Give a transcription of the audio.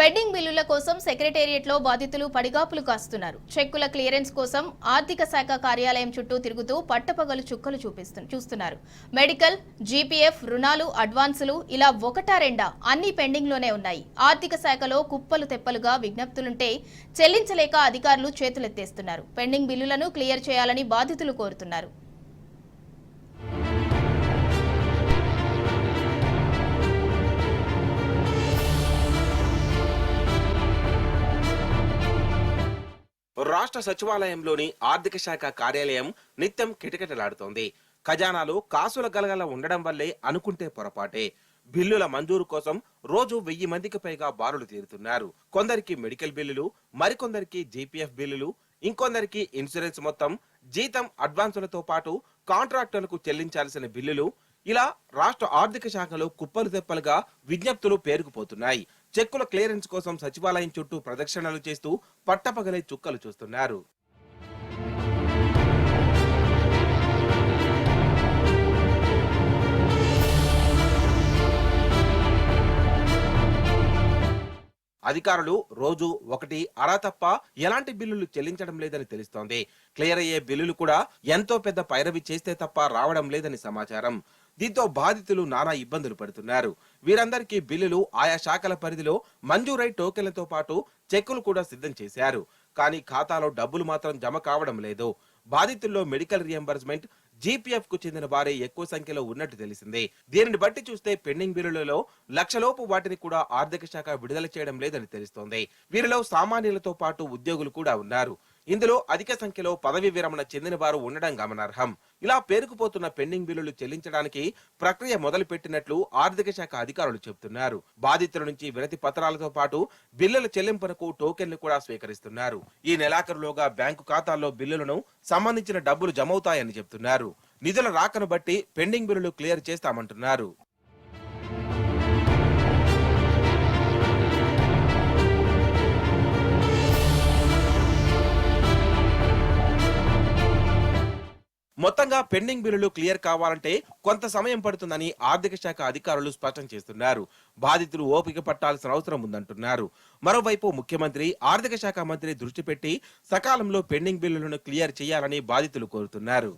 Pending బిల్లుల కోసం secretariat లో బాధితులు పడిగాపులు కాస్తున్నారు. చెక్కుల క్లియరెన్స్ కోసం ఆర్థిక శాఖ కార్యాలయం చుట్టూ తిరుగుతూ పట్టపగలు చుక్కలు చూస్తున్నారు. మెడికల్, జీపీఎఫ్ రుణాలు, అడ్వాన్సులు ఇలా ఒకటా రెండా అన్ని పెండింగ్ లోనే ఉన్నాయి. ఆర్థిక శాఖలో కుప్పలు తెప్పలుగా విజ్ఞప్తులుంటే చెల్లించలేక అధికారులు చేతులెత్తేస్తున్నారు. పెండింగ్ బిల్లులను క్లియర్ చేయాలని బాధితులు కోరుతున్నారు. రాష్ట్ర సచివాలయంలోని ఆర్థిక శాఖ కార్యాలయం నిత్యం కిటకిటలాడుతోంది. ఖజానాలో కాసుల గలగల ఉండడం వల్లే అనుకుంటే పొరపాటే. బిల్లుల మంజూరు కోసం రోజు 1000 మందికి పైగా బారులు తీరుతున్నారు. కొందరికి మెడికల్ బిల్లులు, మరికొందరికి జీపీఎఫ్ బిల్లులు, ఇంకొందరికి ఇన్సూరెన్స్ మొత్తం, జీతం, అడ్వాన్సులతో పాటు కాంట్రాక్టర్లకు చెల్లించాల్సిన బిల్లులు, ఇలా రాష్ట్ర ఆర్థిక శాఖలో కుప్పలు తెప్పలుగా విజ్ఞప్తులు పేరుకుపోతున్నాయి. చెక్కుల క్లియరెన్స్ కోసం సచివాలయం చుట్టూ ప్రదక్షిణలు చేస్తూ పట్టపగలే చుక్కలు చూస్తున్నారు. అధికారులు రోజు ఒకటి అరా తప్ప ఎలాంటి బిల్లులు చెల్లించడం లేదని తెలుస్తోంది. క్లియర్ అయ్యే బిల్లులు కూడా ఎంతో పెద్ద పైరవి చేస్తే తప్ప రావడం లేదని సమాచారం. దీంతో బాధితులు నానా ఇబ్బందులు పడుతున్నారు. వీరందరికీ బిల్లులు ఆయా శాఖల పరిధిలో మంజూరై టోకెన్లతో పాటు చెక్కులు కూడా సిద్ధం చేశారు. కానీ ఖాతాలో డబ్బులు మాత్రం జమ కావడం లేదు. బాధితుల్లో మెడికల్ రియంబర్స్మెంట్, జీపీఎఫ్ కు చెందిన వారే ఎక్కువ సంఖ్యలో ఉన్నట్టు తెలిసింది. దీనిని బట్టి చూస్తే పెండింగ్ బిల్లులలో లక్షలోపు వాటిని కూడా ఆర్థిక శాఖ విడుదల చేయడం లేదని తెలుస్తోంది. వీరిలో సామాన్యులతో పాటు ఉద్యోగులు కూడా ఉన్నారు. ఇందులో అధిక సంఖ్యలో పదవి విరమణ చెందిన వారు ఉండడం గమనార్హం. ఇలా పేరుకుపోతున్న పెండింగ్ బిల్లులు చెల్లించడానికి ప్రక్రియ మొదలుపెట్టినట్లు ఆర్థిక శాఖ అధికారులు చెబుతున్నారు. బాధితుల నుంచి వినతి పత్రాలతో పాటు బిల్లుల చెల్లింపునకు టోకెన్లు కూడా స్వీకరిస్తున్నారు. ఈ నెలాఖరులోగా బ్యాంకు ఖాతాల్లో బిల్లులను సంబంధించిన డబ్బులు జమవుతాయని చెబుతున్నారు. నిధుల రాకను బట్టి పెండింగ్ బిల్లులు క్లియర్ చేస్తామంటున్నారు. మొత్తంగా పెండింగ్ బిల్లులు క్లియర్ కావాలంటే కొంత సమయం పడుతుందని ఆర్థిక శాఖ అధికారులు స్పష్టం చేస్తున్నారు. బాధితులు ఓపిక పట్టాల్సిన అవసరం ఉందంటున్నారు. మరోవైపు ముఖ్యమంత్రి, ఆర్థిక శాఖ మంత్రి దృష్టి పెట్టి సకాలంలో పెండింగ్ బిల్లులను క్లియర్ చేయాలని బాధితులు కోరుతున్నారు.